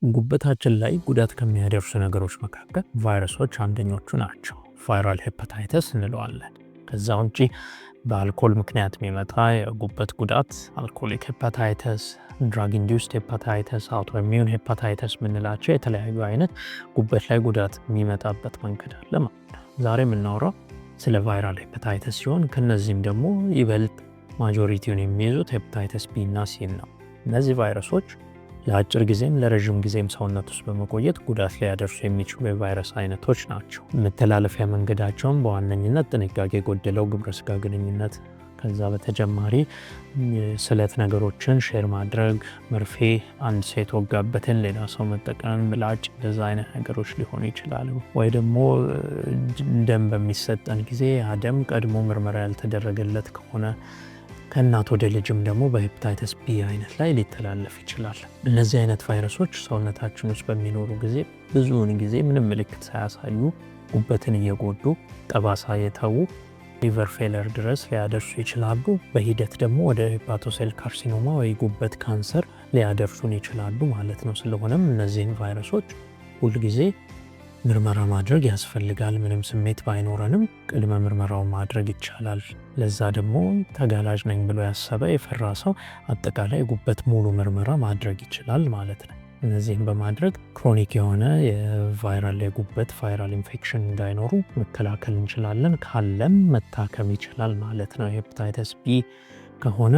ጉበታችን ላይ ጉዳት ከሚያደርሱ ነገሮች መካከል ቫይረሶች አንደኞቹ ናቸው። ቫይራል ሄፓታይተስ እንለዋለን። ከዛ ውጪ በአልኮል ምክንያት የሚመጣ የጉበት ጉዳት አልኮሊክ ሄፓታይተስ፣ ድራግ ኢንዱስድ ሄፓታይተስ፣ አውቶኢሚዩን ሄፓታይተስ የምንላቸው የተለያዩ አይነት ጉበት ላይ ጉዳት የሚመጣበት መንገድ አለ ማለት ነው። ዛሬ የምናወራው ስለ ቫይራል ሄፓታይተስ ሲሆን ከነዚህም ደግሞ ይበልጥ ማጆሪቲውን የሚይዙት ሄፓታይተስ ቢ እና ሲ ነው። እነዚህ ቫይረሶች ለአጭር ጊዜም ለረዥም ጊዜም ሰውነት ውስጥ በመቆየት ጉዳት ሊያደርሱ የሚችሉ የቫይረስ አይነቶች ናቸው። መተላለፊያ መንገዳቸውን በዋነኝነት ጥንቃቄ የጎደለው ግብረ ስጋ ግንኙነት፣ ከዛ በተጨማሪ ስለት ነገሮችን ሼር ማድረግ፣ መርፌ አንድ ሰው የተወጋበትን ሌላ ሰው መጠቀም፣ ምላጭ፣ እንደዛ አይነት ነገሮች ሊሆኑ ይችላሉ። ወይ ደግሞ ደም በሚሰጠን ጊዜ ያ ደም ቀድሞ ምርመራ ያልተደረገለት ከሆነ ከእናት ወደ ልጅም ደግሞ በሄፓታይተስ ቢ አይነት ላይ ሊተላለፍ ይችላል። እነዚህ አይነት ቫይረሶች ሰውነታችን ውስጥ በሚኖሩ ጊዜ ብዙውን ጊዜ ምንም ምልክት ሳያሳዩ ጉበትን እየጎዱ ጠባሳ የተዉ ሊቨር ፌለር ድረስ ሊያደርሱ ይችላሉ። በሂደት ደግሞ ወደ ሄፓቶሴል ካርሲኖማ ወይ ጉበት ካንሰር ሊያደርሱን ይችላሉ ማለት ነው። ስለሆነም እነዚህን ቫይረሶች ሁልጊዜ ምርመራ ማድረግ ያስፈልጋል። ምንም ስሜት ባይኖረንም ቅድመ ምርመራው ማድረግ ይቻላል። ለዛ ደግሞ ተጋላጭ ነኝ ብሎ ያሰበ የፈራ ሰው አጠቃላይ ጉበት ሙሉ ምርመራ ማድረግ ይችላል ማለት ነው። እነዚህን በማድረግ ክሮኒክ የሆነ የቫይራል የጉበት ቫይራል ኢንፌክሽን እንዳይኖሩ መከላከል እንችላለን። ካለም መታከም ይችላል ማለት ነው። ሄፓታይተስ ቢ ከሆነ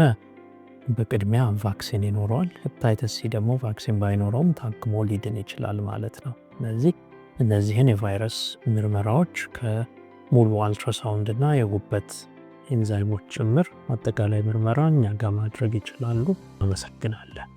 በቅድሚያ ቫክሲን ይኖረዋል። ሄፓታይተስ ሲ ደግሞ ቫክሲን ባይኖረውም ታክሞ ሊድን ይችላል ማለት ነው። እነዚህን የቫይረስ ምርመራዎች ከሙሉ አልትራሳውንድ እና የጉበት ኤንዛይሞች ጭምር አጠቃላይ ምርመራ እኛ ጋር ማድረግ ይችላሉ። አመሰግናለን።